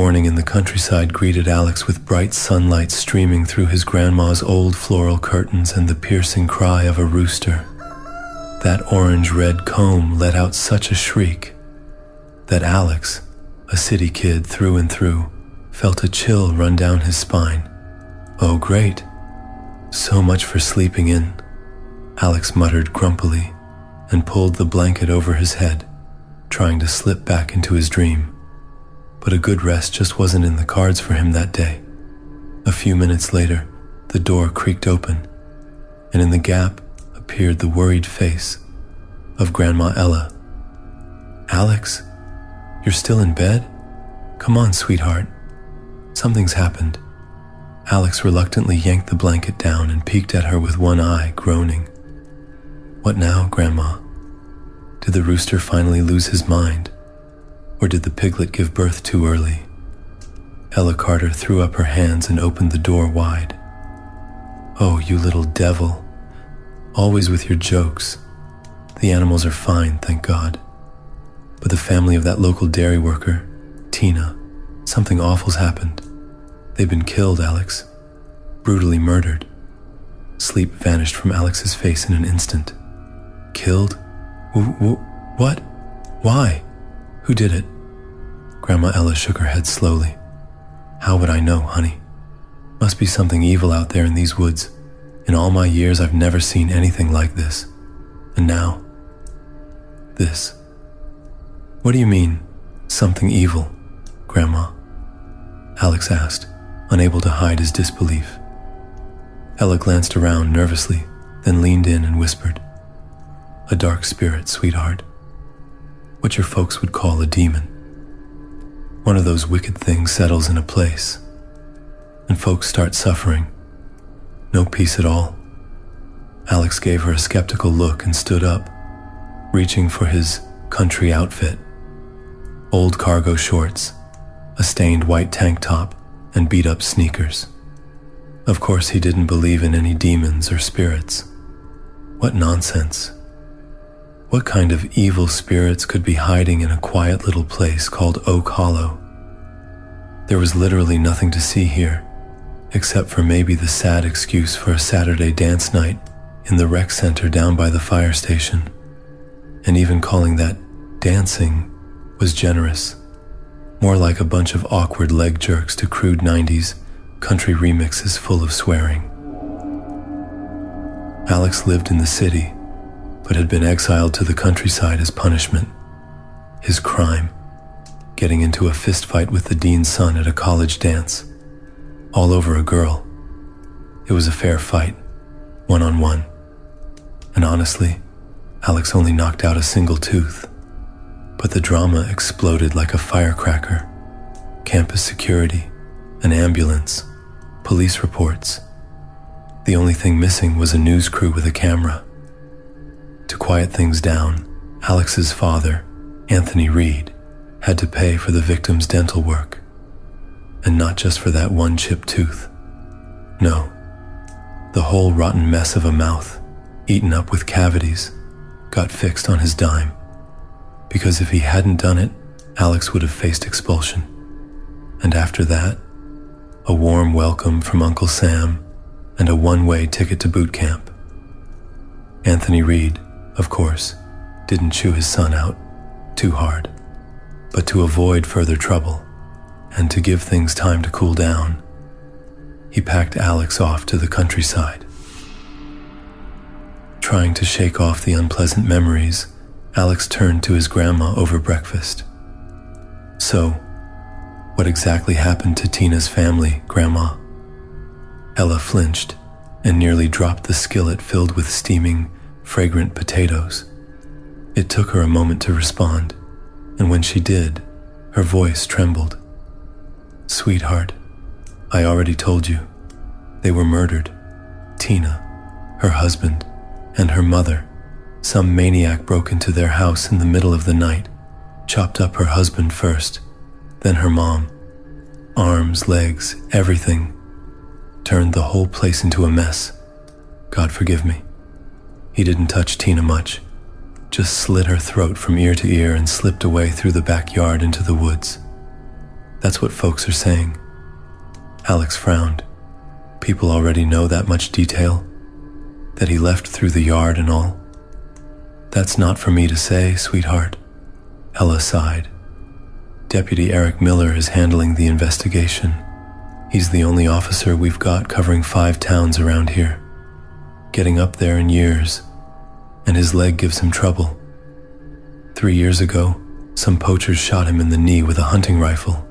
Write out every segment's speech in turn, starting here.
morning in the countryside greeted Alex with bright sunlight streaming through his grandma's old floral curtains and the piercing cry of a rooster. That orange-red comb let out such a shriek that Alex, a city kid through and through, felt a chill run down his spine. "Oh, great. So much for sleeping in," Alex muttered grumpily and pulled the blanket over his head, trying to slip back into his dream. But a good rest just wasn't in the cards for him that day. A few minutes later, the door creaked open, and in the gap appeared the worried face of Grandma Ella. "Alex, you're still in bed? Come on, sweetheart. Something's happened." Alex reluctantly yanked the blanket down and peeked at her with one eye, groaning. "What now, Grandma? Did the rooster finally lose his mind? Or did the piglet give birth too early?" Ella Carter threw up her hands and opened the door wide. "Oh, you little devil. Always with your jokes. The animals are fine, thank God. But the family of that local dairy worker, Tina, something awful's happened. They've been killed, Alex. Brutally murdered." Sleep vanished from Alex's face in an instant. "Killed? What? Why? Who did it?" Grandma Ella shook her head slowly. "How would I know, honey? Must be something evil out there in these woods. In all my years, I've never seen anything like this. And now, this." "What do you mean, something evil, Grandma?" Alex asked, unable to hide his disbelief. Ella glanced around nervously, then leaned in and whispered, "A dark spirit, sweetheart. What your folks would call a demon. One of those wicked things settles in a place, and folks start suffering. No peace at all." Alex gave her a skeptical look and stood up, reaching for his country outfit. Old cargo shorts, a stained white tank top, and beat-up sneakers. Of course he didn't believe in any demons or spirits. What nonsense. What kind of evil spirits could be hiding in a quiet little place called Oak Hollow? There was literally nothing to see here, except for maybe the sad excuse for a Saturday dance night in the rec center down by the fire station. And even calling that dancing was generous. More like a bunch of awkward leg jerks to crude 90s country remixes full of swearing. Alex lived in the city, but had been exiled to the countryside as punishment. His crime, getting into a fistfight with the dean's son at a college dance, all over a girl. It was a fair fight, one-on-one. And honestly, Alex only knocked out a single tooth. But the drama exploded like a firecracker. Campus security, an ambulance, police reports. The only thing missing was a news crew with a camera. To quiet things down, Alex's father, Anthony Reed, had to pay for the victim's dental work. And not just for that one chipped tooth. No, the whole rotten mess of a mouth, eaten up with cavities, got fixed on his dime. Because if he hadn't done it, Alex would have faced expulsion. And after that, a warm welcome from Uncle Sam and a one-way ticket to boot camp. Anthony Reed, of course, didn't chew his son out too hard. But to avoid further trouble, and to give things time to cool down, he packed Alex off to the countryside. Trying to shake off the unpleasant memories, Alex turned to his grandma over breakfast. "So, what exactly happened to Tina's family, Grandma?" Ella flinched and nearly dropped the skillet filled with steaming, fragrant potatoes. It took her a moment to respond, and when she did, her voice trembled. "Sweetheart, I already told you. They were murdered. Tina, her husband, and her mother. Some maniac broke into their house in the middle of the night, chopped up her husband first, then her mom. Arms, legs, everything. Turned the whole place into a mess. God forgive me. He didn't touch Tina much, just slit her throat from ear to ear and slipped away through the backyard into the woods. That's what folks are saying. Alex frowned. People already know that much detail? That he left through the yard and all? That's not for me to say, sweetheart. Ella sighed. Deputy Eric Miller is handling the investigation. He's the only officer we've got covering 5 towns around here. Getting up there in years, and his leg gives him trouble. 3 years ago, some poachers shot him in the knee with a hunting rifle.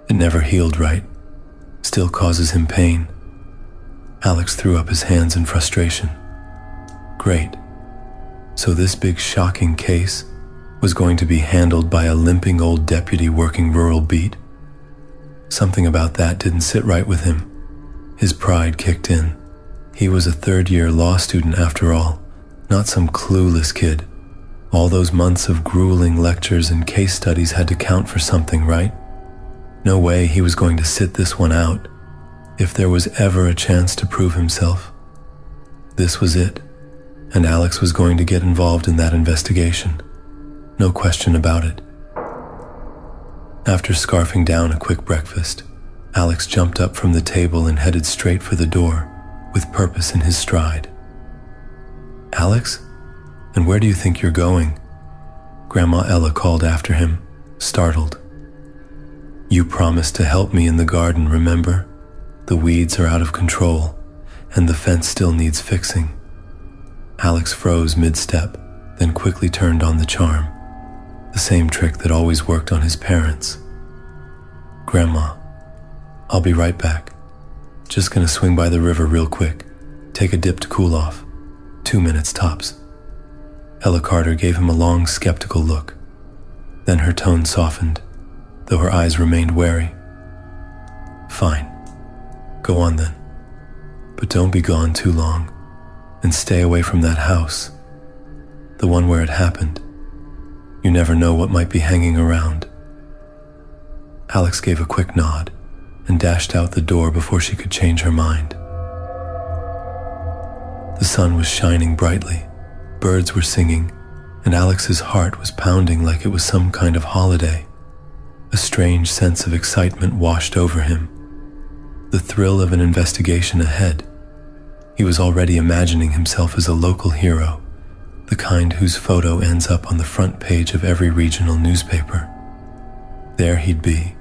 It never healed right. Still causes him pain. Alex threw up his hands in frustration. Great. So this big shocking case was going to be handled by a limping old deputy working rural beat. Something about that didn't sit right with him. His pride kicked in. He was a third-year law student after all, not some clueless kid. All those months of grueling lectures and case studies had to count for something, right? No way he was going to sit this one out. If there was ever a chance to prove himself, this was it, and Alex was going to get involved in that investigation. No question about it. After scarfing down a quick breakfast, Alex jumped up from the table and headed straight for the door, with purpose in his stride. Alex? And where do you think you're going? Grandma Ella called after him, startled. You promised to help me in the garden, remember? The weeds are out of control, and the fence still needs fixing. Alex froze mid-step, then quickly turned on the charm, the same trick that always worked on his parents. Grandma, I'll be right back. Just gonna swing by the river real quick, take a dip to cool off. 2 minutes tops. Ella Carter gave him a long, skeptical look. Then her tone softened, though her eyes remained wary. Fine. Go on then. But don't be gone too long, and stay away from that house. The one where it happened. You never know what might be hanging around. Alex gave a quick nod and dashed out the door before she could change her mind. The sun was shining brightly, birds were singing, and Alex's heart was pounding like it was some kind of holiday. A strange sense of excitement washed over him. The thrill of an investigation ahead. He was already imagining himself as a local hero, the kind whose photo ends up on the front page of every regional newspaper. There he'd be,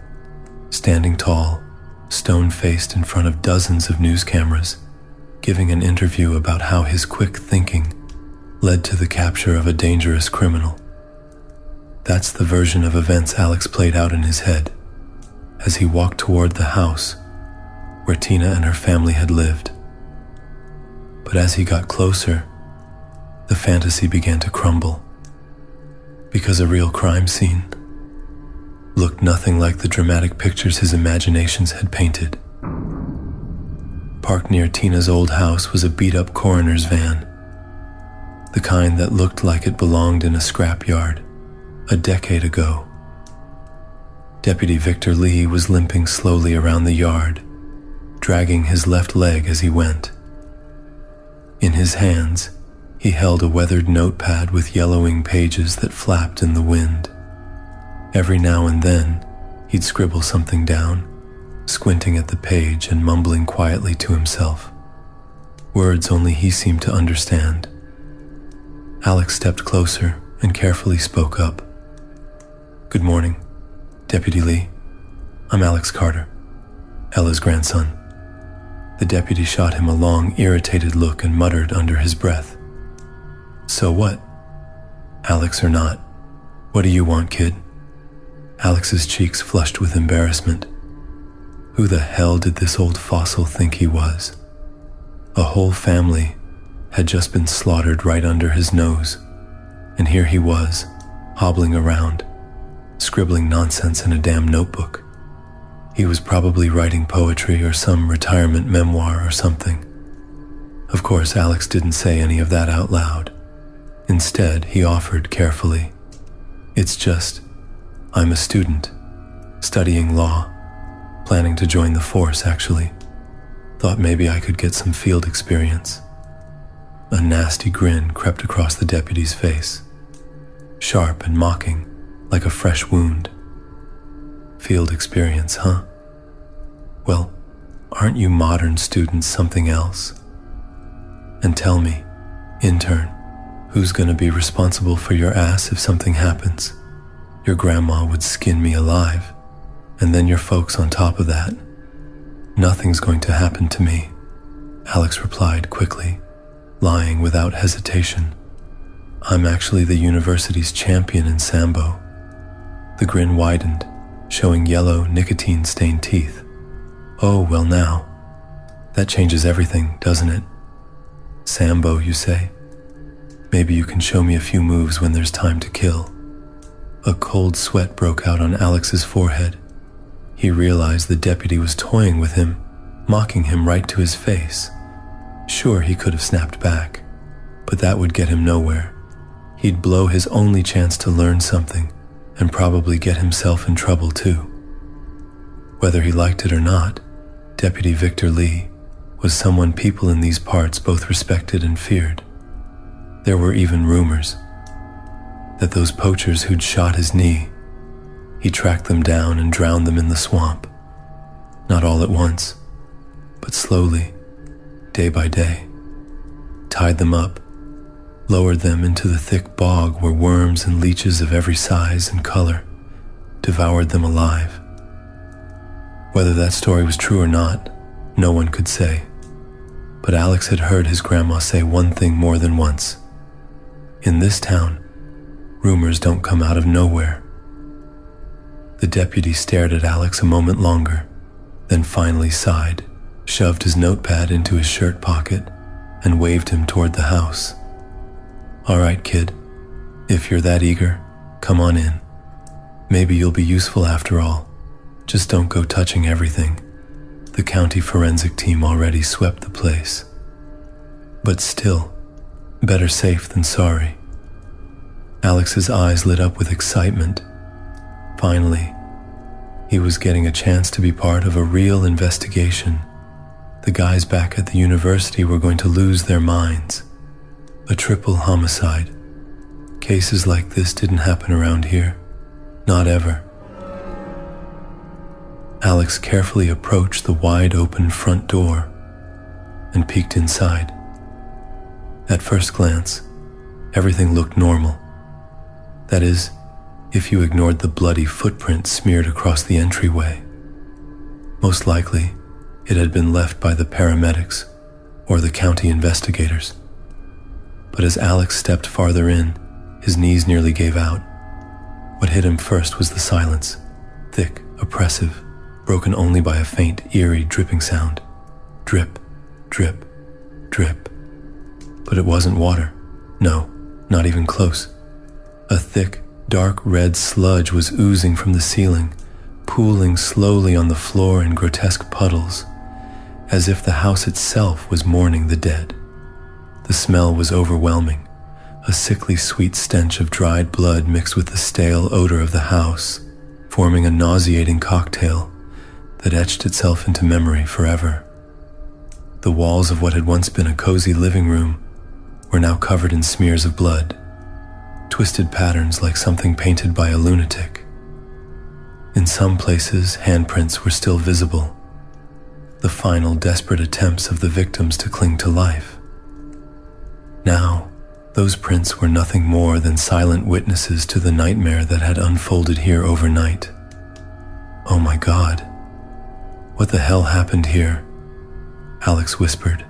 standing tall, stone-faced in front of dozens of news cameras, giving an interview about how his quick thinking led to the capture of a dangerous criminal. That's the version of events Alex played out in his head as he walked toward the house where Tina and her family had lived. But as he got closer, the fantasy began to crumble, because a real crime scene looked nothing like the dramatic pictures his imaginations had painted. Parked near Tina's old house was a beat-up coroner's van, the kind that looked like it belonged in a scrapyard a decade ago. Deputy Victor Lee was limping slowly around the yard, dragging his left leg as he went. In his hands, he held a weathered notepad with yellowing pages that flapped in the wind. Every now and then, he'd scribble something down, squinting at the page and mumbling quietly to himself. Words only he seemed to understand. Alex stepped closer and carefully spoke up. Good morning, Deputy Lee. I'm Alex Carter, Ella's grandson. The deputy shot him a long, irritated look and muttered under his breath. So what? Alex or not? What do you want, kid? Alex's cheeks flushed with embarrassment. Who the hell did this old fossil think he was? A whole family had just been slaughtered right under his nose, and here he was, hobbling around, scribbling nonsense in a damn notebook. He was probably writing poetry or some retirement memoir or something. Of course, Alex didn't say any of that out loud. Instead, he offered carefully, "It's just, I'm a student, studying law, planning to join the force, actually. Thought maybe I could get some field experience." A nasty grin crept across the deputy's face, sharp and mocking, like a fresh wound. Field experience, huh? Well, aren't you modern students something else? And tell me, intern, who's gonna be responsible for your ass if something happens? Your grandma would skin me alive, and then your folks on top of that. Nothing's going to happen to me, Alex replied quickly, lying without hesitation. I'm actually the university's champion in Sambo. The grin widened, showing yellow, nicotine-stained teeth. Oh, well now. That changes everything, doesn't it? Sambo, you say? Maybe you can show me a few moves when there's time to kill. A cold sweat broke out on Alex's forehead. He realized the deputy was toying with him, mocking him right to his face. Sure, he could have snapped back, but that would get him nowhere. He'd blow his only chance to learn something, and probably get himself in trouble too. Whether he liked it or not, Deputy Victor Lee was someone people in these parts both respected and feared. There were even rumors that those poachers who'd shot his knee, he tracked them down and drowned them in the swamp. Not all at once, but slowly, day by day. Tied them up, lowered them into the thick bog where worms and leeches of every size and color devoured them alive. Whether that story was true or not, no one could say. But Alex had heard his grandma say one thing more than once. In this town, rumors don't come out of nowhere. The deputy stared at Alex a moment longer, then finally sighed, shoved his notepad into his shirt pocket, and waved him toward the house. All right, kid, if you're that eager, come on in. Maybe you'll be useful after all. Just don't go touching everything. The county forensic team already swept the place. But still, better safe than sorry. Alex's eyes lit up with excitement. Finally, he was getting a chance to be part of a real investigation. The guys back at the university were going to lose their minds. A triple homicide. Cases like this didn't happen around here. Not ever. Alex carefully approached the wide-open front door and peeked inside. At first glance, everything looked normal. That is, if you ignored the bloody footprint smeared across the entryway. Most likely, it had been left by the paramedics or the county investigators. But as Alex stepped farther in, his knees nearly gave out. What hit him first was the silence, thick, oppressive, broken only by a faint, eerie dripping sound. Drip, drip, drip. But it wasn't water. No, not even close. A thick, dark red sludge was oozing from the ceiling, pooling slowly on the floor in grotesque puddles, as if the house itself was mourning the dead. The smell was overwhelming, a sickly sweet stench of dried blood mixed with the stale odor of the house, forming a nauseating cocktail that etched itself into memory forever. The walls of what had once been a cozy living room were now covered in smears of blood, twisted patterns like something painted by a lunatic. In some places, handprints were still visible, the final desperate attempts of the victims to cling to life. Now, those prints were nothing more than silent witnesses to the nightmare that had unfolded here overnight. Oh my God. What the hell happened here? Alex whispered.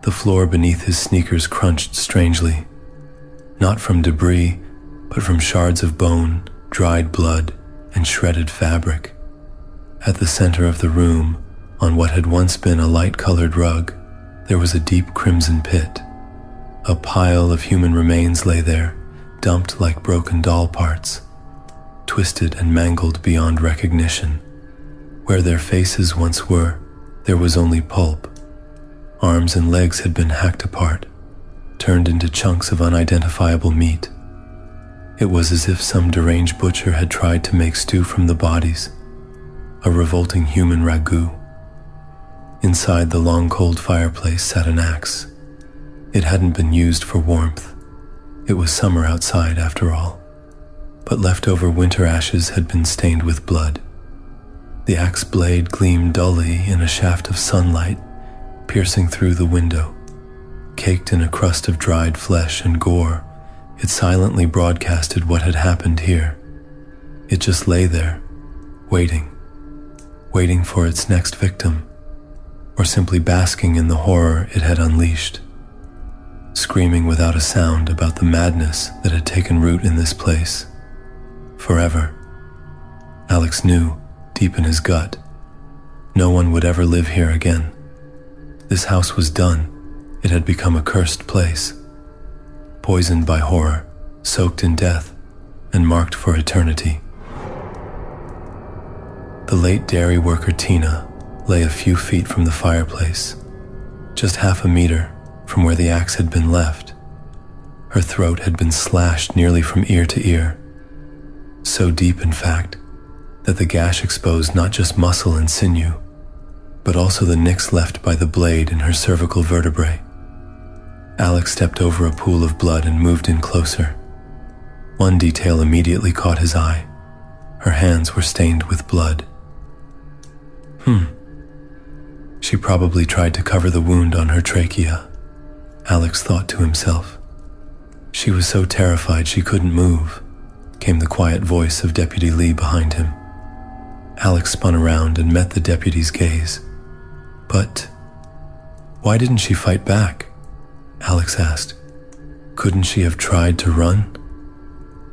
The floor beneath his sneakers crunched strangely, not from debris, but from shards of bone, dried blood, and shredded fabric. At the center of the room, on what had once been a light-colored rug, there was a deep crimson pit. A pile of human remains lay there, dumped like broken doll parts, twisted and mangled beyond recognition. Where their faces once were, there was only pulp. Arms and legs had been hacked apart, turned into chunks of unidentifiable meat. It was as if some deranged butcher had tried to make stew from the bodies, a revolting human ragout. Inside the long cold fireplace sat an axe. It hadn't been used for warmth. It was summer outside after all. but leftover winter ashes had been stained with blood. The axe blade gleamed dully in a shaft of sunlight, piercing through the window. Caked in a crust of dried flesh and gore, it silently broadcasted what had happened here. It just lay there, waiting for its next victim, or simply basking in the horror it had unleashed, screaming without a sound about the madness that had taken root in this place. Forever. Alex knew, deep in his gut, no one would ever live here again. This house was done. It had become a cursed place, poisoned by horror, soaked in death, and marked for eternity. The late dairy worker Tina lay a few feet from the fireplace, just half a meter from where the axe had been left. Her throat had been slashed nearly from ear to ear, so deep in fact that the gash exposed not just muscle and sinew, but also the nicks left by the blade in her cervical vertebrae. Alex stepped over a pool of blood and moved in closer. One detail immediately caught his eye. Her hands were stained with blood. She probably tried to cover the wound on her trachea, Alex thought to himself. She was so terrified she couldn't move, came the quiet voice of Deputy Lee behind him. Alex spun around and met the deputy's gaze. But why didn't she fight back? Alex asked. Couldn't she have tried to run?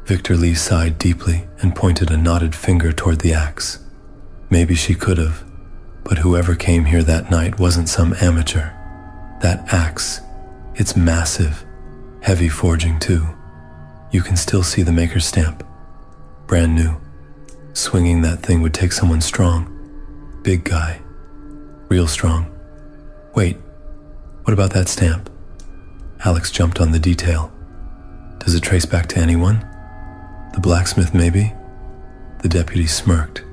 Victor Lee sighed deeply and pointed a knotted finger toward the axe. Maybe she could have, but whoever came here that night wasn't some amateur. That axe, it's massive, heavy forging too. You can still see the maker's stamp. Brand new. Swinging that thing would take someone strong. Big guy. Real strong. Wait, what about that stamp? Alex jumped on the detail. Does it trace back to anyone? The blacksmith, maybe? The deputy smirked.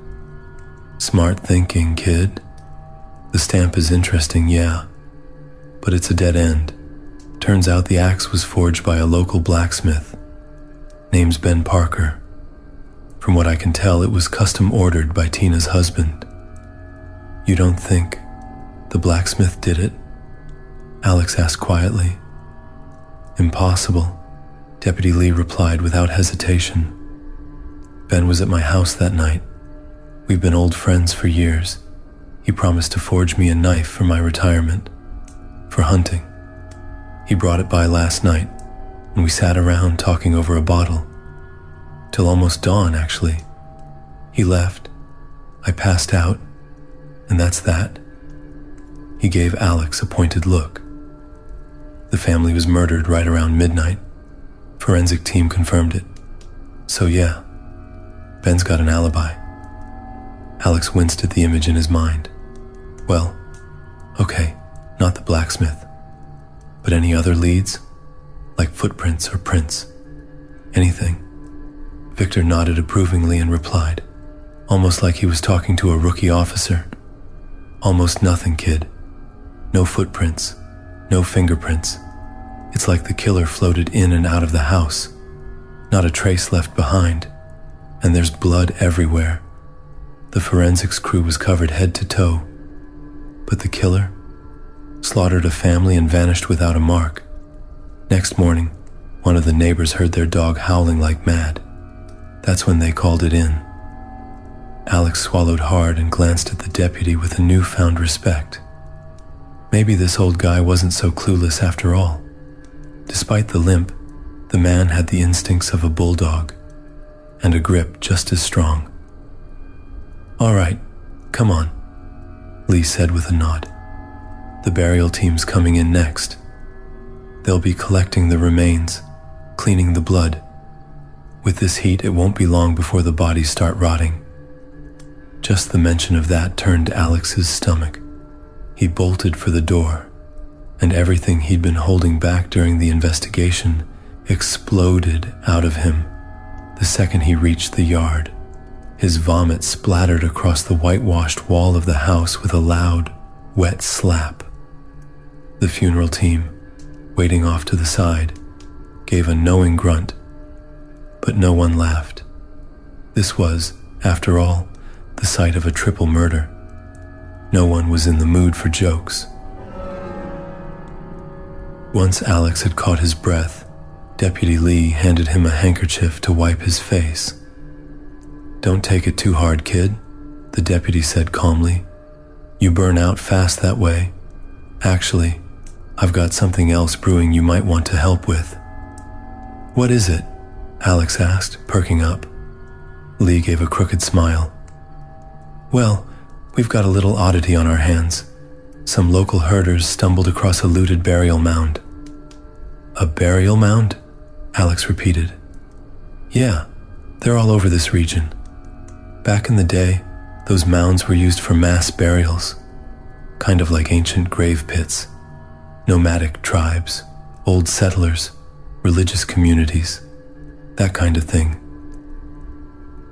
Smart thinking, kid. The stamp is interesting, yeah, but it's a dead end. Turns out the axe was forged by a local blacksmith. Name's Ben Parker. From what I can tell, it was custom ordered by Tina's husband. You don't think the blacksmith did it? Alex asked quietly. Impossible, Deputy Lee replied without hesitation. Ben was at my house that night. We've been old friends for years. He promised to forge me a knife for my retirement, for hunting. He brought it by last night, and we sat around talking over a bottle. Till almost dawn, actually. He left. I passed out, and that's that. He gave Alex a pointed look. The family was murdered right around midnight. Forensic team confirmed it. So yeah, Ben's got an alibi. Alex winced at the image in his mind. Well, okay, not the blacksmith. But any other leads? Like footprints or prints? Anything? Victor nodded approvingly and replied, almost like he was talking to a rookie officer. Almost nothing, kid. No footprints, no fingerprints. It's like the killer floated in and out of the house. Not a trace left behind. And there's blood everywhere. The forensics crew was covered head to toe. But the killer slaughtered a family and vanished without a mark. Next morning, one of the neighbors heard their dog howling like mad. That's when they called it in. Alex swallowed hard and glanced at the deputy with a newfound respect. Maybe this old guy wasn't so clueless after all. Despite the limp, the man had the instincts of a bulldog and a grip just as strong. All right, come on, Lee said with a nod. The burial team's coming in next. They'll be collecting the remains, cleaning the blood. With this heat, it won't be long before the bodies start rotting. Just the mention of that turned Alex's stomach. He bolted for the door, and everything he'd been holding back during the investigation exploded out of him the second he reached the yard. His vomit splattered across the whitewashed wall of the house with a loud, wet slap. The funeral team, waiting off to the side, gave a knowing grunt, but no one laughed. This was, after all, the site of a triple murder. No one was in the mood for jokes. Once Alex had caught his breath, Deputy Lee handed him a handkerchief to wipe his face. "Don't take it too hard, kid," the deputy said calmly. "You burn out fast that way. Actually, I've got something else brewing you might want to help with." "What is it?" Alex asked, perking up. Lee gave a crooked smile. "Well, we've got a little oddity on our hands. Some local herders stumbled across a looted burial mound." "A burial mound?" Alex repeated. "Yeah, they're all over this region. Back in the day, those mounds were used for mass burials, kind of like ancient grave pits. Nomadic tribes, old settlers, religious communities, that kind of thing."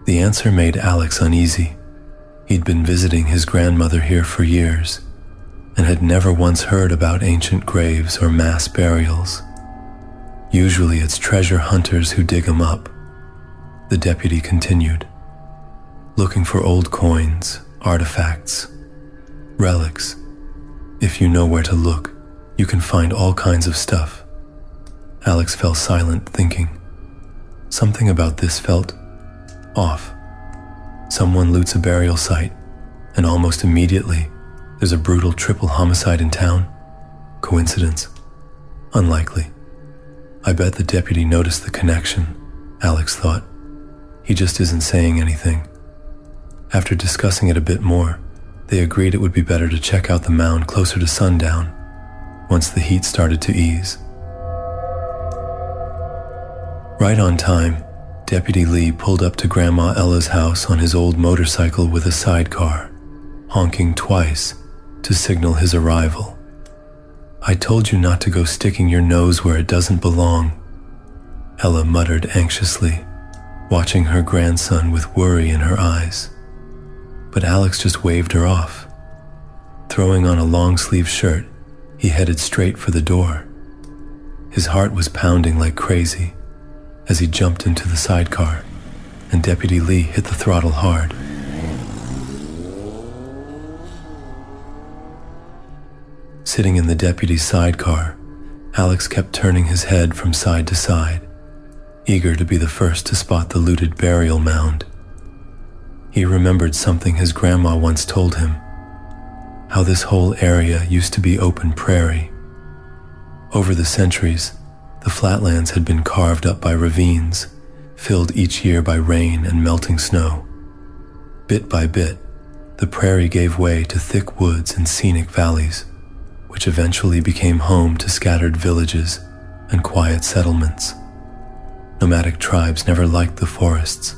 The answer made Alex uneasy. He'd been visiting his grandmother here for years and had never once heard about ancient graves or mass burials. Usually it's treasure hunters who dig them up. The deputy continued, "Looking for old coins, artifacts, relics. If you know where to look, you can find all kinds of stuff." Alex fell silent, thinking. Something about this felt off. Someone loots a burial site, and almost immediately, there's a brutal triple homicide in town. Coincidence? Unlikely. I bet the deputy noticed the connection, Alex thought. He just isn't saying anything. After discussing it a bit more, they agreed it would be better to check out the mound closer to sundown, once the heat started to ease. Right on time, Deputy Lee pulled up to Grandma Ella's house on his old motorcycle with a sidecar, honking twice to signal his arrival. "I told you not to go sticking your nose where it doesn't belong," Ella muttered anxiously, watching her grandson with worry in her eyes. But Alex just waved her off. Throwing on a long-sleeved shirt, he headed straight for the door. His heart was pounding like crazy as he jumped into the sidecar, and Deputy Lee hit the throttle hard. Sitting in the deputy's sidecar, Alex kept turning his head from side to side, eager to be the first to spot the looted burial mound. He remembered something his grandma once told him, how this whole area used to be open prairie. Over the centuries, the flatlands had been carved up by ravines, filled each year by rain and melting snow. Bit by bit, the prairie gave way to thick woods and scenic valleys, which eventually became home to scattered villages and quiet settlements. Nomadic tribes never liked the forests.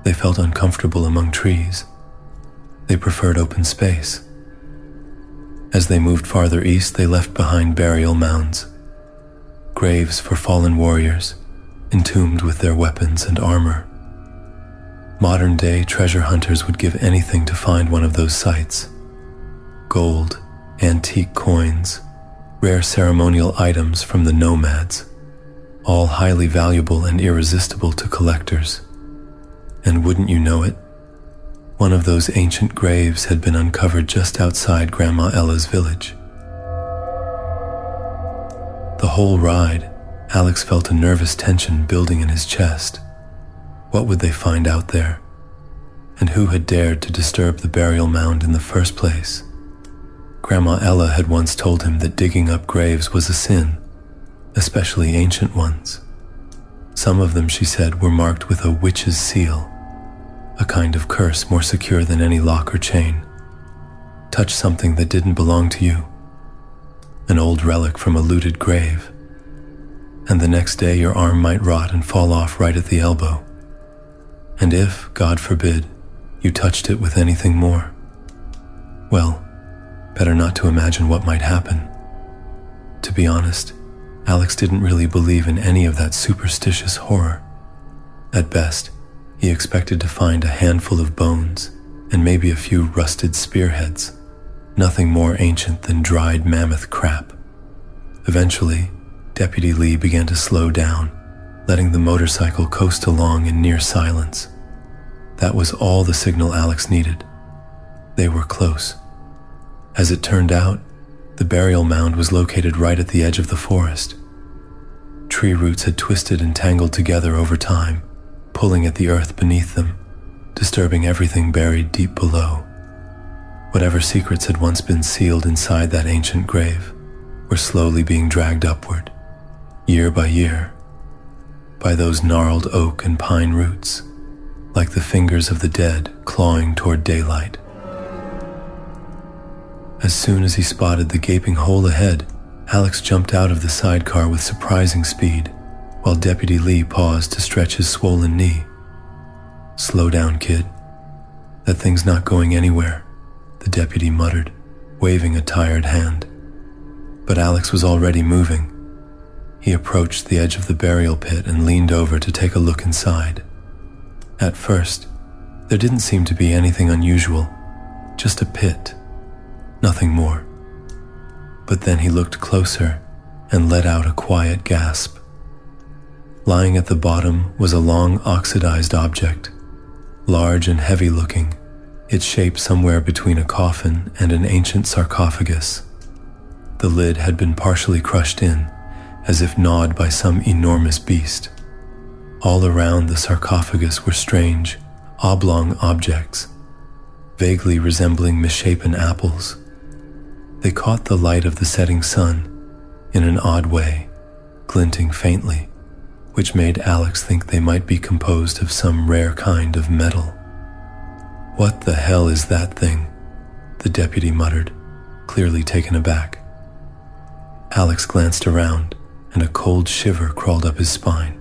They felt uncomfortable among trees. They preferred open space. As they moved farther east, they left behind burial mounds, graves for fallen warriors, entombed with their weapons and armor. Modern-day treasure hunters would give anything to find one of those sites. Gold, antique coins, rare ceremonial items from the nomads, all highly valuable and irresistible to collectors. And wouldn't you know it, one of those ancient graves had been uncovered just outside Grandma Ella's village. The whole ride, Alex felt a nervous tension building in his chest. What would they find out there? And who had dared to disturb the burial mound in the first place? Grandma Ella had once told him that digging up graves was a sin, especially ancient ones. Some of them, she said, were marked with a witch's seal, a kind of curse more secure than any lock or chain. Touch something that didn't belong to you, an old relic from a looted grave, and the next day your arm might rot and fall off right at the elbow. And if, God forbid, you touched it with anything more, well, better not to imagine what might happen. To be honest, Alex didn't really believe in any of that superstitious horror. At best, he expected to find a handful of bones and maybe a few rusted spearheads, nothing more ancient than dried mammoth crap. Eventually, Deputy Lee began to slow down, letting the motorcycle coast along in near silence. That was all the signal Alex needed. They were close. As it turned out, the burial mound was located right at the edge of the forest. Tree roots had twisted and tangled together over time, pulling at the earth beneath them, disturbing everything buried deep below. Whatever secrets had once been sealed inside that ancient grave were slowly being dragged upward, year by year, by those gnarled oak and pine roots, like the fingers of the dead clawing toward daylight. As soon as he spotted the gaping hole ahead, Alex jumped out of the sidecar with surprising speed, while Deputy Lee paused to stretch his swollen knee. "Slow down, kid. That thing's not going anywhere," the deputy muttered, waving a tired hand. But Alex was already moving. He approached the edge of the burial pit and leaned over to take a look inside. At first, there didn't seem to be anything unusual, just a pit, nothing more. But then he looked closer and let out a quiet gasp. Lying at the bottom was a long oxidized object, large and heavy looking, its shape somewhere between a coffin and an ancient sarcophagus. The lid had been partially crushed in, as if gnawed by some enormous beast. All around the sarcophagus were strange, oblong objects, vaguely resembling misshapen apples. They caught the light of the setting sun in an odd way, glinting faintly, which made Alex think they might be composed of some rare kind of metal. "What the hell is that thing?" the deputy muttered, clearly taken aback. Alex glanced around, and a cold shiver crawled up his spine.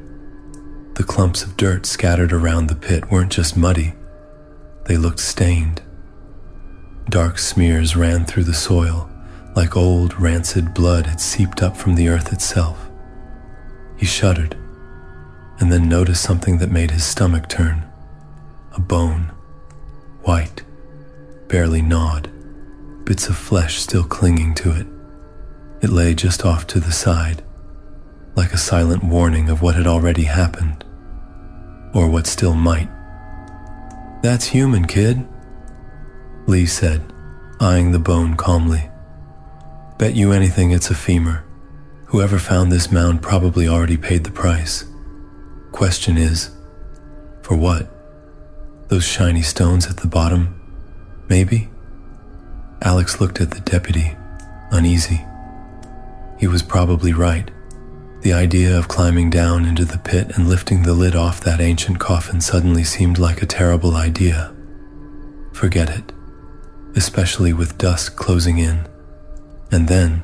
The clumps of dirt scattered around the pit weren't just muddy, they looked stained. Dark smears ran through the soil, like old, rancid blood had seeped up from the earth itself. He shuddered, and then noticed something that made his stomach turn. A bone, white, barely gnawed, bits of flesh still clinging to it. It lay just off to the side, like a silent warning of what had already happened, or what still might. "That's human, kid," Lee said, eyeing the bone calmly. "Bet you anything it's a femur. Whoever found this mound probably already paid the price. Question is, for what? Those shiny stones at the bottom, maybe?" Alex looked at the deputy, uneasy. He was probably right. The idea of climbing down into the pit and lifting the lid off that ancient coffin suddenly seemed like a terrible idea. Forget it, especially with dusk closing in. And then,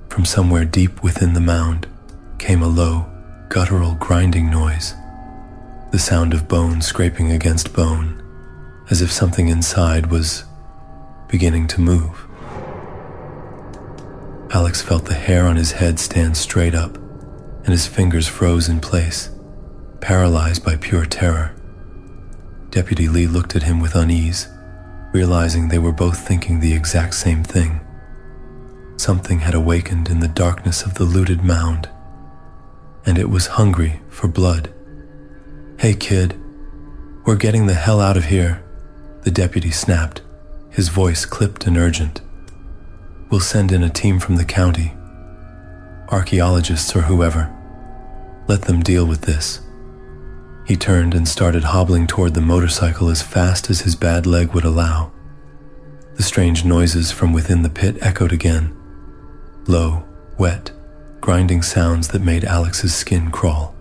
from somewhere deep within the mound, came a low, guttural grinding noise, the sound of bone scraping against bone, as if something inside was beginning to move. Alex felt the hair on his head stand straight up, and his fingers froze in place, paralyzed by pure terror. Deputy Lee looked at him with unease, realizing they were both thinking the exact same thing. Something had awakened in the darkness of the looted mound, and it was hungry for blood. "Hey kid, we're getting the hell out of here," the deputy snapped, his voice clipped and urgent. "We'll send in a team from the county, archaeologists or whoever. Let them deal with this." He turned and started hobbling toward the motorcycle as fast as his bad leg would allow. The strange noises from within the pit echoed again, low, wet, grinding sounds that made Alex's skin crawl.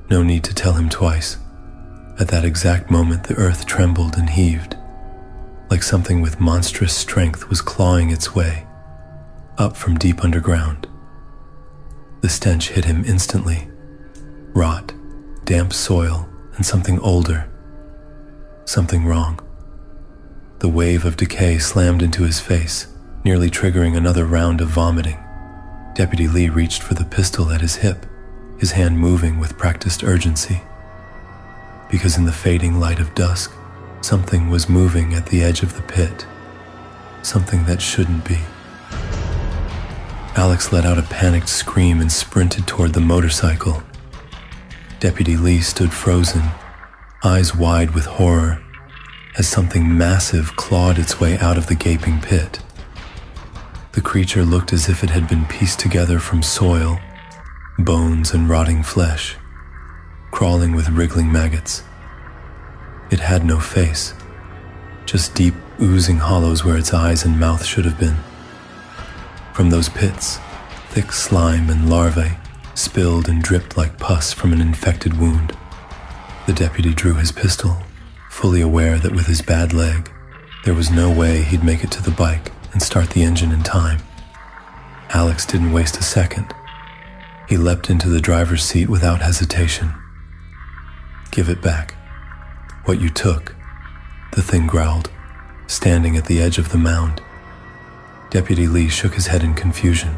No need to tell him twice. At that exact moment, the earth trembled and heaved, like something with monstrous strength was clawing its way up from deep underground. The stench hit him instantly. Rot, damp soil, and something older. Something wrong. The wave of decay slammed into his face, nearly triggering another round of vomiting. Deputy Lee reached for the pistol at his hip, his hand moving with practiced urgency. Because in the fading light of dusk, something was moving at the edge of the pit. Something that shouldn't be. Alex let out a panicked scream and sprinted toward the motorcycle. Deputy Lee stood frozen, eyes wide with horror, as something massive clawed its way out of the gaping pit. The creature looked as if it had been pieced together from soil, bones, and rotting flesh, crawling with wriggling maggots. It had no face, just deep, oozing hollows where its eyes and mouth should have been. From those pits, thick slime and larvae spilled and dripped like pus from an infected wound. The deputy drew his pistol, fully aware that with his bad leg, there was no way he'd make it to the bike and start the engine in time. Alex didn't waste a second. He leapt into the driver's seat without hesitation. "Give it back. What you took," the thing growled, standing at the edge of the mound. Deputy Lee shook his head in confusion,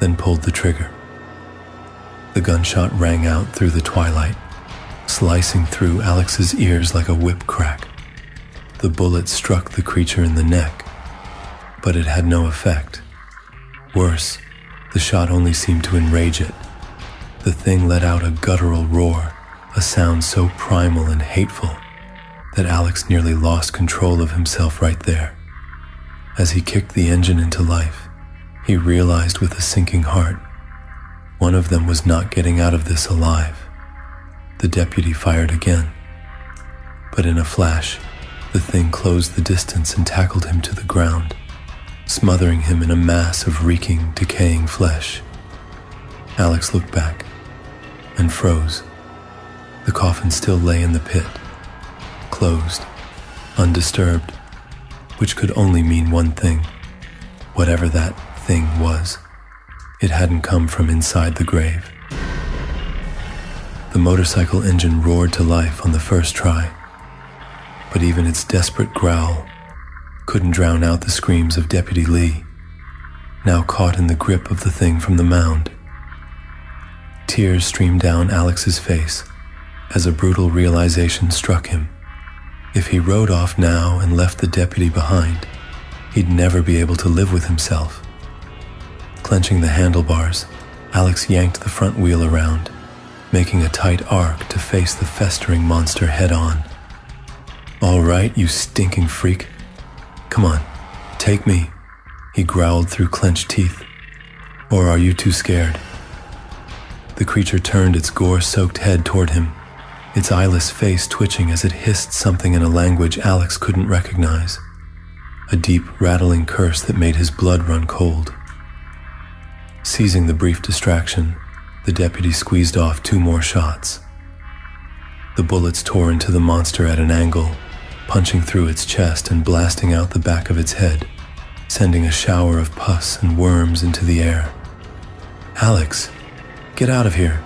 then pulled the trigger. The gunshot rang out through the twilight, slicing through Alex's ears like a whip crack. The bullet struck the creature in the neck, but it had no effect. Worse, the shot only seemed to enrage it. The thing let out a guttural roar, a sound so primal and hateful that Alex nearly lost control of himself right there. As he kicked the engine into life, he realized with a sinking heart, one of them was not getting out of this alive. The deputy fired again, but in a flash, the thing closed the distance and tackled him to the ground, smothering him in a mass of reeking, decaying flesh. Alex looked back and froze. The coffin still lay in the pit, closed, undisturbed, which could only mean one thing. Whatever that thing was, it hadn't come from inside the grave. The motorcycle engine roared to life on the first try, but even its desperate growl couldn't drown out the screams of Deputy Lee, now caught in the grip of the thing from the mound. Tears streamed down Alex's face as a brutal realization struck him. If he rode off now and left the deputy behind, he'd never be able to live with himself. Clenching the handlebars, Alex yanked the front wheel around, making a tight arc to face the festering monster head-on. "All right, you stinking freak. Come on, take me," he growled through clenched teeth. "Or are you too scared?" The creature turned its gore-soaked head toward him, its eyeless face twitching as it hissed something in a language Alex couldn't recognize, a deep, rattling curse that made his blood run cold. Seizing the brief distraction, the deputy squeezed off 2 more shots. The bullets tore into the monster at an angle, punching through its chest and blasting out the back of its head, sending a shower of pus and worms into the air. "Alex, get out of here.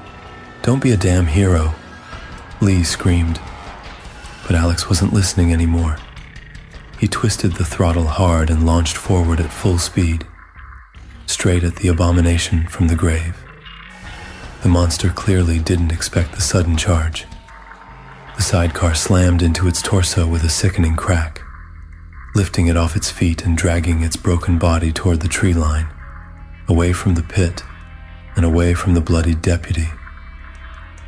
Don't be a damn hero," Lee screamed. But Alex wasn't listening anymore. He twisted the throttle hard and launched forward at full speed, straight at the abomination from the grave. The monster clearly didn't expect the sudden charge. The sidecar slammed into its torso with a sickening crack, lifting it off its feet and dragging its broken body toward the tree line, away from the pit and away from the bloodied deputy.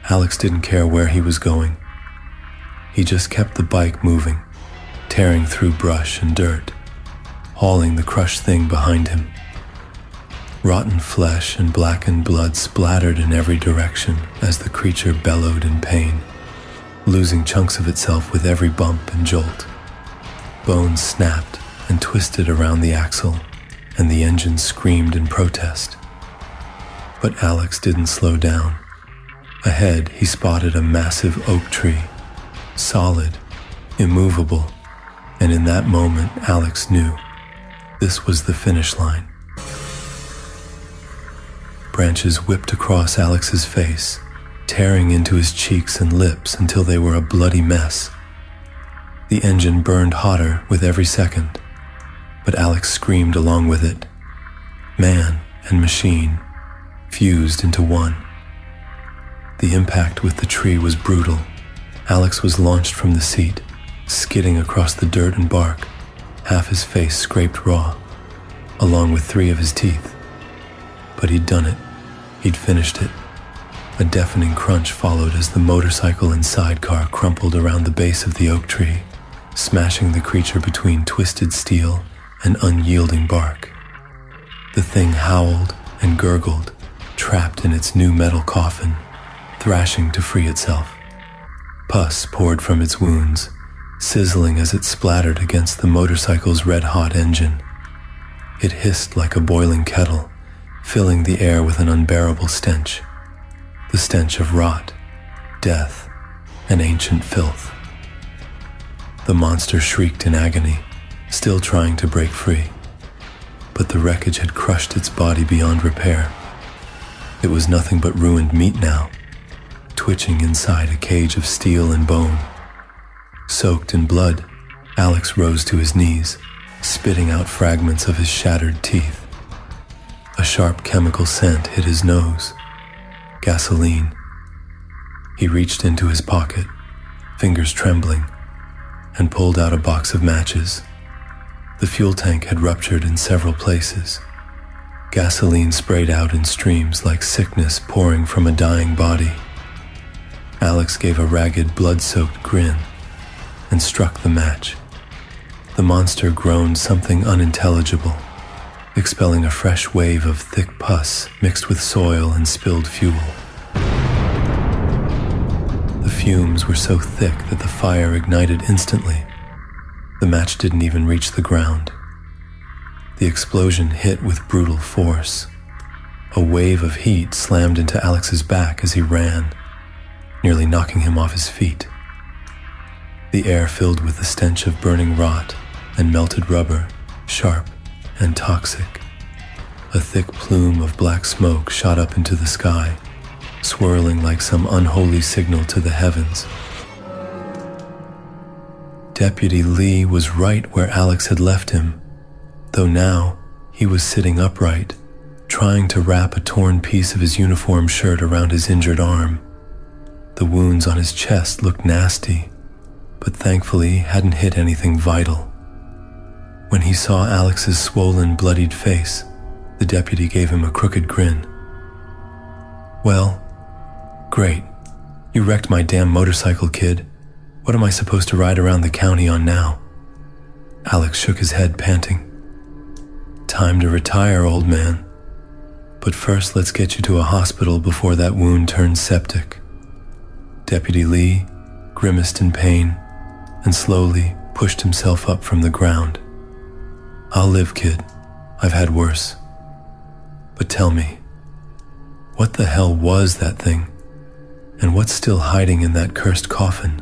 Alex didn't care where he was going. He just kept the bike moving, tearing through brush and dirt, hauling the crushed thing behind him. Rotten flesh and blackened blood splattered in every direction as the creature bellowed in pain, losing chunks of itself with every bump and jolt. Bones snapped and twisted around the axle, and the engine screamed in protest. But Alex didn't slow down. Ahead, he spotted a massive oak tree, solid, immovable, and in that moment, Alex knew this was the finish line. Branches whipped across Alex's face, tearing into his cheeks and lips until they were a bloody mess. The engine burned hotter with every second, but Alex screamed along with it. Man and machine fused into one. The impact with the tree was brutal. Alex was launched from the seat, skidding across the dirt and bark, half his face scraped raw, along with 3 of his teeth. But he'd done it. He'd finished it. A deafening crunch followed as the motorcycle and sidecar crumpled around the base of the oak tree, smashing the creature between twisted steel and unyielding bark. The thing howled and gurgled, trapped in its new metal coffin, thrashing to free itself. Pus poured from its wounds, sizzling as it splattered against the motorcycle's red-hot engine. It hissed like a boiling kettle, filling the air with an unbearable stench. The stench of rot, death, and ancient filth. The monster shrieked in agony, still trying to break free. But the wreckage had crushed its body beyond repair. It was nothing but ruined meat now, twitching inside a cage of steel and bone. Soaked in blood, Alex rose to his knees, spitting out fragments of his shattered teeth. A sharp chemical scent hit his nose. Gasoline. He reached into his pocket, fingers trembling, and pulled out a box of matches. The fuel tank had ruptured in several places. Gasoline sprayed out in streams like sickness pouring from a dying body. Alex gave a ragged, blood-soaked grin and struck the match. The monster groaned something unintelligible, expelling a fresh wave of thick pus mixed with soil and spilled fuel. The fumes were so thick that the fire ignited instantly. The match didn't even reach the ground. The explosion hit with brutal force. A wave of heat slammed into Alex's back as he ran, nearly knocking him off his feet. The air filled with the stench of burning rot and melted rubber, sharp and toxic. A thick plume of black smoke shot up into the sky, swirling like some unholy signal to the heavens. Deputy Lee was right where Alex had left him, though now he was sitting upright, trying to wrap a torn piece of his uniform shirt around his injured arm. The wounds on his chest looked nasty, but thankfully hadn't hit anything vital. When he saw Alex's swollen, bloodied face, the deputy gave him a crooked grin. "Well, great. You wrecked my damn motorcycle, kid. What am I supposed to ride around the county on now?" Alex shook his head, panting. "Time to retire, old man. But first, let's get you to a hospital before that wound turns septic." Deputy Lee grimaced in pain and slowly pushed himself up from the ground. "I'll live, kid. I've had worse. But tell me, what the hell was that thing? And what's still hiding in that cursed coffin?"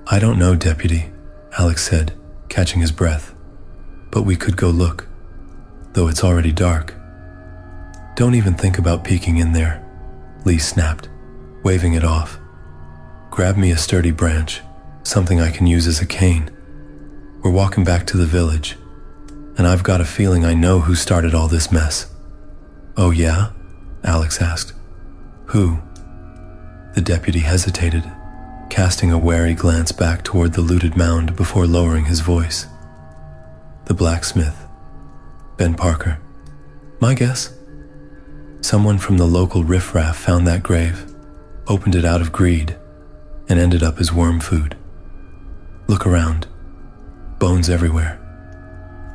"I don't know, Deputy," Alex said, catching his breath. "But we could go look, though it's already dark." "Don't even think about peeking in there," Lee snapped, waving it off. "Grab me a sturdy branch, something I can use as a cane. We're walking back to the village, and I've got a feeling I know who started all this mess." "Oh yeah?" Alex asked. "Who?" The deputy hesitated, casting a wary glance back toward the looted mound before lowering his voice. "The blacksmith. Ben Parker. My guess? Someone from the local riffraff found that grave, opened it out of greed, and ended up as worm food. Look around. Bones everywhere.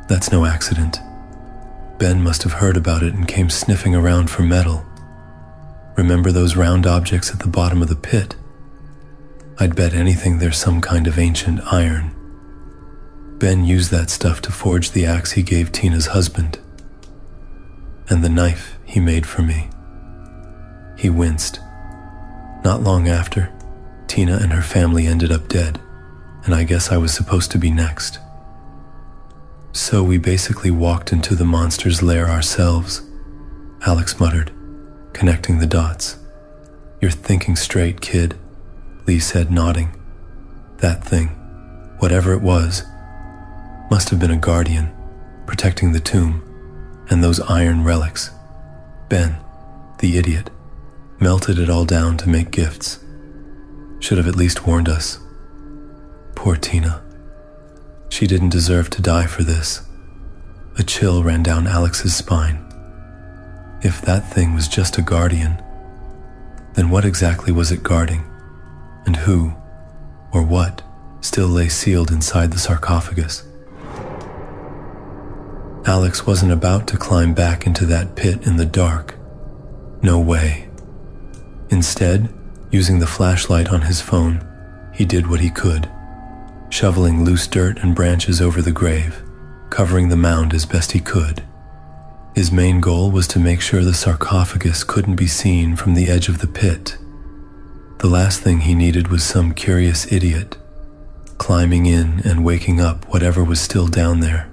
That's no accident. Ben must have heard about it and came sniffing around for metal. Remember those round objects at the bottom of the pit? I'd bet anything there's some kind of ancient iron. Ben used that stuff to forge the axe he gave Tina's husband, and the knife he made for me." He winced. "Not long after, Tina and her family ended up dead, and I guess I was supposed to be next. So we basically walked into the monster's lair ourselves," Alex muttered, connecting the dots. "You're thinking straight, kid," Lee said, nodding. "That thing, whatever it was, must have been a guardian, protecting the tomb, and those iron relics. Ben, the idiot, melted it all down to make gifts. Should have at least warned us. Poor Tina. She didn't deserve to die for this." A chill ran down Alex's spine. If that thing was just a guardian, Then what exactly was it guarding? And who, or what, still lay sealed inside the sarcophagus? Alex wasn't about to climb back into that pit in the dark. No way. Instead, using the flashlight on his phone, he did what he could, shoveling loose dirt and branches over the grave, covering the mound as best he could. His main goal was to make sure the sarcophagus couldn't be seen from the edge of the pit. The last thing he needed was some curious idiot climbing in and waking up whatever was still down there.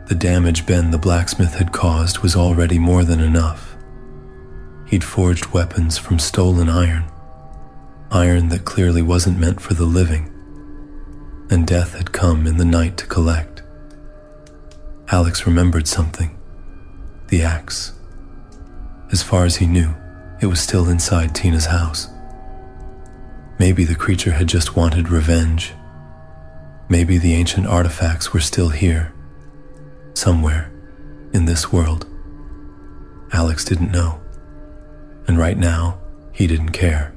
The damage Ben the blacksmith had caused was already more than enough. He'd forged weapons from stolen iron that clearly wasn't meant for the living, and death had come in the night to collect. Alex remembered something: the axe. As far as he knew, it was still inside Tina's house. Maybe the creature had just wanted revenge. Maybe the ancient artifacts were still here, somewhere in this world. Alex didn't know, and right now, he didn't care.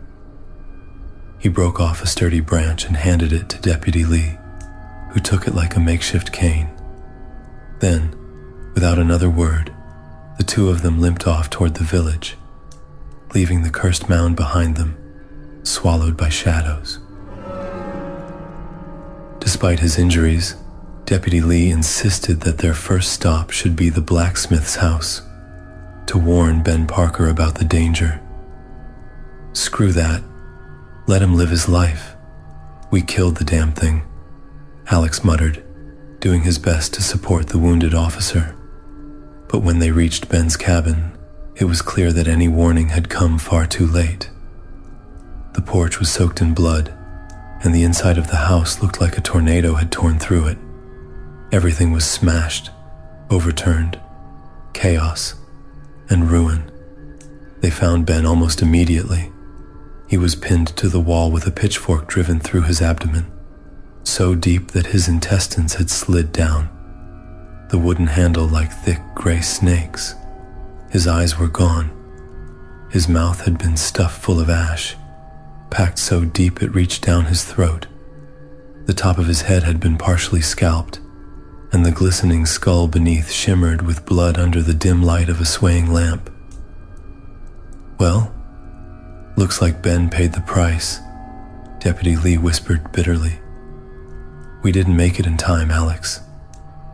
He broke off a sturdy branch and handed it to Deputy Lee, who took it like a makeshift cane. Then, without another word, the two of them limped off toward the village, leaving the cursed mound behind them, swallowed by shadows. Despite his injuries, Deputy Lee insisted that their first stop should be the blacksmith's house, to warn Ben Parker about the danger. Screw that. Let him live his life. We killed the damn thing, Alex muttered, doing his best to support the wounded officer. But when they reached Ben's cabin, it was clear that any warning had come far too late. The porch was soaked in blood, and the inside of the house looked like a tornado had torn through it. Everything was smashed, overturned, chaos, and ruin. They found Ben almost immediately. He was pinned to the wall with a pitchfork driven through his abdomen, so deep that his intestines had slid down, the wooden handle like thick gray snakes. His eyes were gone. His mouth had been stuffed full of ash, packed so deep it reached down his throat. The top of his head had been partially scalped, and the glistening skull beneath shimmered with blood under the dim light of a swaying lamp. Well, looks like Ben paid the price, Deputy Lee whispered bitterly. We didn't make it in time, Alex.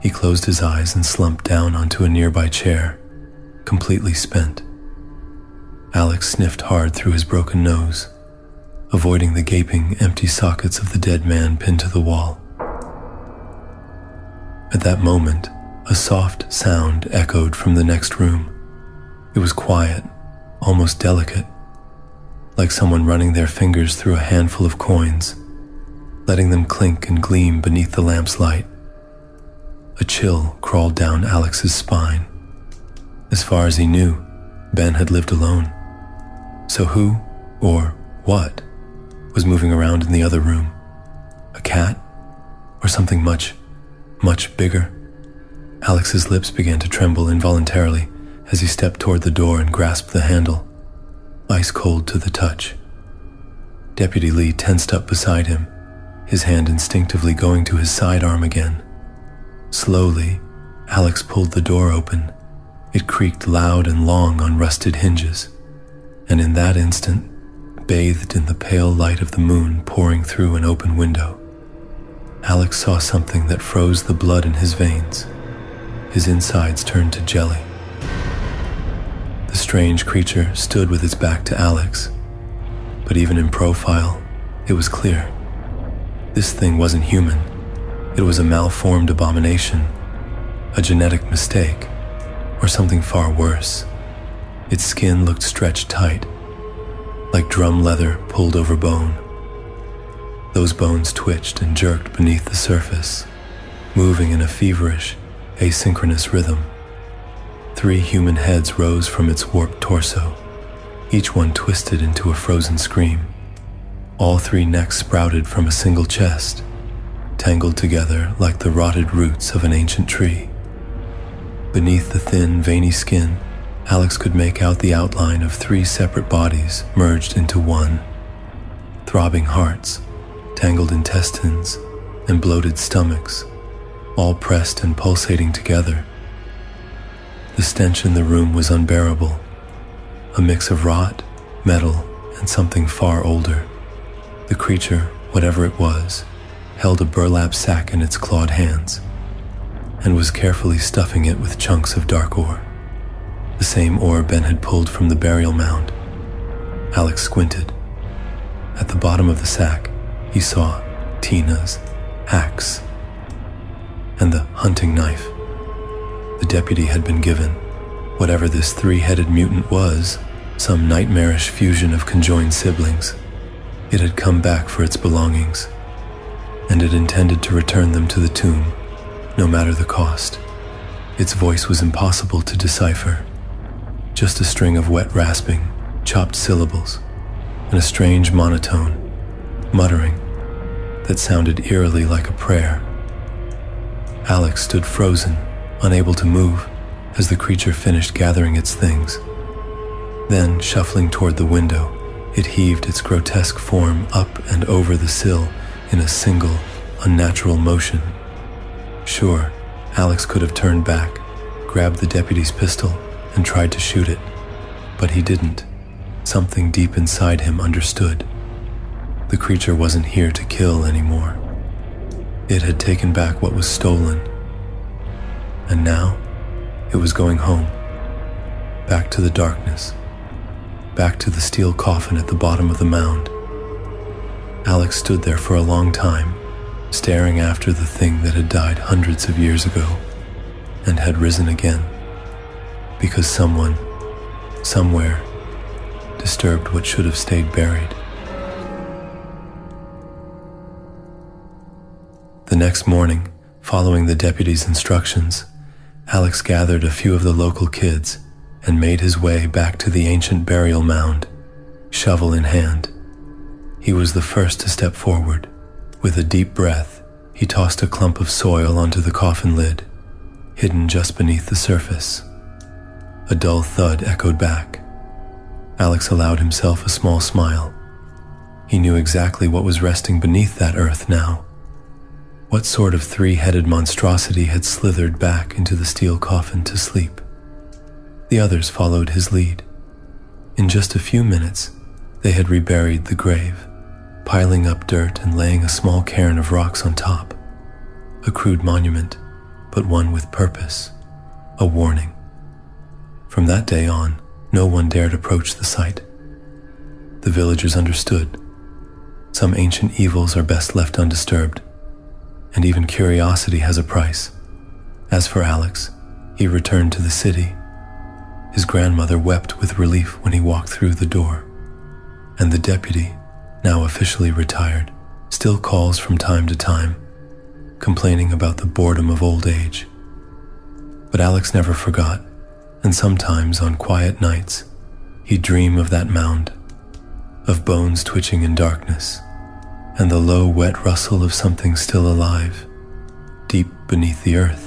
He closed his eyes and slumped down onto a nearby chair, completely spent. Alex sniffed hard through his broken nose, avoiding the gaping, empty sockets of the dead man pinned to the wall. At that moment, a soft sound echoed from the next room. It was quiet, almost delicate, like someone running their fingers through a handful of coins, letting them clink and gleam beneath the lamp's light. A chill crawled down Alex's spine. As far as he knew, Ben had lived alone. So who, or what, was moving around in the other room? A cat? Or something much, much bigger? Alex's lips began to tremble involuntarily as he stepped toward the door and grasped the handle, ice cold to the touch. Deputy Lee tensed up beside him, his hand instinctively going to his sidearm again. Slowly, Alex pulled the door open. It creaked loud and long on rusted hinges, and in that instant, bathed in the pale light of the moon pouring through an open window, Alex saw something that froze the blood in his veins. His insides turned to jelly. The strange creature stood with its back to Alex, but even in profile, it was clear. This thing wasn't human. It was a malformed abomination, a genetic mistake, or something far worse. Its skin looked stretched tight, like drum leather pulled over bone. Those bones twitched and jerked beneath the surface, moving in a feverish, asynchronous rhythm. 3 human heads rose from its warped torso, each one twisted into a frozen scream. All 3 necks sprouted from a single chest, tangled together like the rotted roots of an ancient tree. Beneath the thin, veiny skin, Alex could make out the outline of 3 separate bodies merged into one. Throbbing hearts, tangled intestines, and bloated stomachs, all pressed and pulsating together. The stench in the room was unbearable, a mix of rot, metal, and something far older. The creature, whatever it was, held a burlap sack in its clawed hands and was carefully stuffing it with chunks of dark ore, the same ore Ben had pulled from the burial mound. Alex squinted. At the bottom of the sack, he saw Tina's axe and the hunting knife the deputy had been given. Whatever this 3-headed mutant was, some nightmarish fusion of conjoined siblings, it had come back for its belongings, and it intended to return them to the tomb, no matter the cost. Its voice was impossible to decipher, just a string of wet rasping, chopped syllables, and a strange monotone, muttering, that sounded eerily like a prayer. Alex stood frozen, unable to move, as the creature finished gathering its things. Then, shuffling toward the window, it heaved its grotesque form up and over the sill in a single, unnatural motion. Sure, Alex could have turned back, grabbed the deputy's pistol, and tried to shoot it, but he didn't. Something deep inside him understood. The creature wasn't here to kill anymore. It had taken back what was stolen, and now it was going home, back to the darkness, back to the steel coffin at the bottom of the mound. Alex stood there for a long time, staring after the thing that had died hundreds of years ago and had risen again, because someone, somewhere, disturbed what should have stayed buried. The next morning, following the deputy's instructions, Alex gathered a few of the local kids and made his way back to the ancient burial mound, shovel in hand. He was the first to step forward. With a deep breath, he tossed a clump of soil onto the coffin lid, hidden just beneath the surface. A dull thud echoed back. Alex allowed himself a small smile. He knew exactly what was resting beneath that earth now. What sort of 3-headed monstrosity had slithered back into the steel coffin to sleep? The others followed his lead. In just a few minutes, they had reburied the grave, piling up dirt and laying a small cairn of rocks on top. A crude monument, but one with purpose, a warning. From that day on, no one dared approach the site. The villagers understood. Some ancient evils are best left undisturbed, and even curiosity has a price. As for Alex, he returned to the city. His grandmother wept with relief when he walked through the door, and the deputy, now officially retired, still calls from time to time, complaining about the boredom of old age. But Alex never forgot, and sometimes on quiet nights, he'd dream of that mound, of bones twitching in darkness, and the low, wet rustle of something still alive, deep beneath the earth.